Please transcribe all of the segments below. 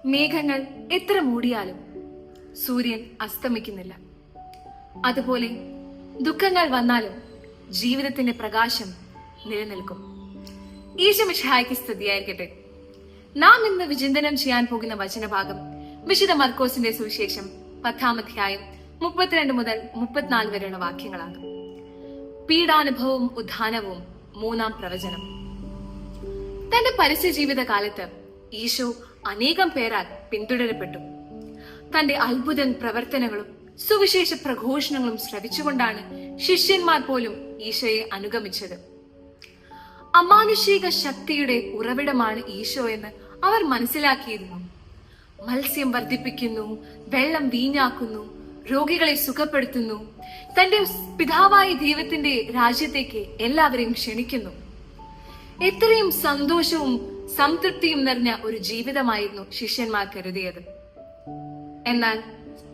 മേഘങ്ങൾ എത്ര മൂടിയാലും സൂര്യൻ അസ്തമിക്കുന്നില്ല. അതുപോലെ ദുഃഖങ്ങൾ വന്നാലും ജീവിതത്തിന്റെ പ്രകാശം നിലനിൽക്കും. ഈശോ മിശിഹായ്ക്ക് സ്തുതിയായിരിക്കട്ടെ. നാം ഇന്ന് വിചിന്തനം ചെയ്യാൻ പോകുന്ന വചനഭാഗം വിശുദ്ധ മർക്കോസിന്റെ സുവിശേഷം 10-ാം അധ്യായം 32 മുതൽ 34 വരെയുള്ള വാക്യങ്ങളാണ്. പീഡാനുഭവവും ഉദ്ധാനവും 3-ാം പ്രവചനം. തന്റെ പരസ്യ ജീവിത കാലത്ത് ഈശോ അനേകം പേരാൽ പിന്തുടരപ്പെട്ടു. തന്റെ അത്ഭുത പ്രവർത്തനങ്ങളും സുവിശേഷ പ്രഘോഷണങ്ങളും ശ്രവിച്ചുകൊണ്ടാണ് ശിഷ്യന്മാർ പോലും ഈശോയെ അനുഗമിച്ചത്. അമാനുഷിക ശക്തിയുടെ ഉറവിടമാണ് ഈശോ എന്ന് അവർ മനസ്സിലാക്കിയിരുന്നു. മത്സ്യം വർദ്ധിപ്പിക്കുന്നു, വെള്ളം വീഞ്ഞാക്കുന്നു, രോഗികളെ സുഖപ്പെടുത്തുന്നു, തന്റെ പിതാവായ ദൈവത്തിന്റെ രാജ്യത്തേക്ക് എല്ലാവരെയും ക്ഷണിക്കുന്നു. എത്രയും സന്തോഷവും സംതൃപ്തിയും നിറഞ്ഞ ഒരു ജീവിതമായിരുന്നു ശിഷ്യന്മാർ കരുതിയത്. എന്നാൽ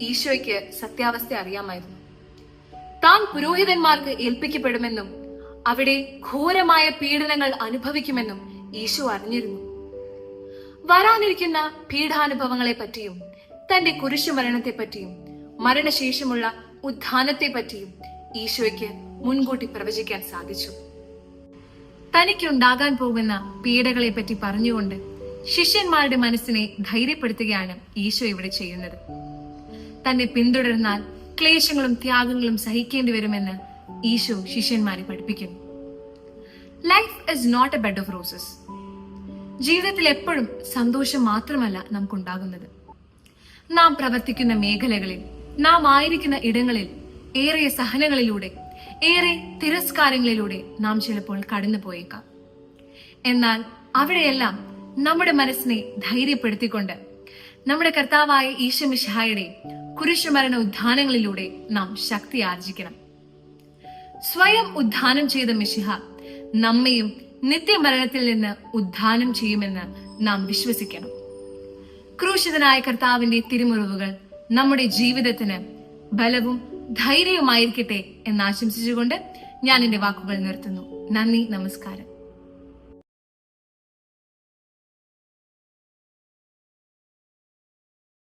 ഈശോയ്ക്ക് സത്യാവസ്ഥ അറിയാമായിരുന്നു. താൻ പുരോഹിതന്മാർക്ക് ഏൽപ്പിക്കപ്പെടുമെന്നും അവിടെ ഘോരമായ പീഡനങ്ങൾ അനുഭവിക്കുമെന്നും ഈശോ അറിഞ്ഞിരുന്നു. വരാനിരിക്കുന്ന പീഡാനുഭവങ്ങളെ പറ്റിയും തന്റെ കുരിശുമരണത്തെ പറ്റിയും മരണശേഷമുള്ള ഉത്ഥാനത്തെ പറ്റിയും ഈശോയ്ക്ക് മുൻകൂട്ടി പ്രവചിക്കാൻ സാധിച്ചു. തനിക്കുണ്ടാകാൻ പോകുന്ന പീഡകളെ പറ്റി പറഞ്ഞുകൊണ്ട് ശിഷ്യന്മാരുടെ മനസ്സിനെ ധൈര്യപ്പെടുത്തുകയാണ് ഈശോ ഇവിടെ ചെയ്യുന്നത്. തന്നെ പിന്തുടർന്നാൽ ക്ലേശങ്ങളും ത്യാഗങ്ങളും സഹിക്കേണ്ടി വരുമെന്ന് ഈശോ ശിഷ്യന്മാരെ പഠിപ്പിക്കുന്നു. Life is not a bed of roses. ജീവിതത്തിൽ എപ്പോഴും സന്തോഷം മാത്രമല്ല നമുക്കുണ്ടാകുന്നത്. നാം പ്രവർത്തിക്കുന്ന മേഖലകളിൽ, നാം ആയിരിക്കുന്ന ഇടങ്ങളിൽ ഏറെ സഹനങ്ങളിലൂടെ, ഏറെ തിരസ്കാരങ്ങളിലൂടെ നാം ചിലപ്പോൾ കടന്നു പോയേക്കാം. എന്നാൽ അവിടെയെല്ലാം നമ്മുടെ മനസ്സിനെ ധൈര്യപ്പെടുത്തിക്കൊണ്ട് നമ്മുടെ കർത്താവായ ഈശോ മിശിഹായുടെ കുരിശുമരണ ഉദ്ധാനങ്ങളിലൂടെ നാം ശക്തി ആർജിക്കണം. സ്വയം ഉദ്ധാനം ചെയ്ത മിശിഹ നമ്മയും നിത്യമരണത്തിൽ നിന്ന് ഉദ്ധാനം ചെയ്യുമെന്ന് നാം വിശ്വസിക്കണം. ക്രൂശിതനായ കർത്താവിന്റെ തിരുമുറിവുകൾ നമ്മുടെ ജീവിതത്തിന് ബലവും ധൈര്യവുമായിരിക്കട്ടെ എന്ന് ആശംസിച്ചുകൊണ്ട് ഞാൻ എന്റെ വാക്കുകൾ നിർത്തുന്നു. നന്ദി, നമസ്കാരം.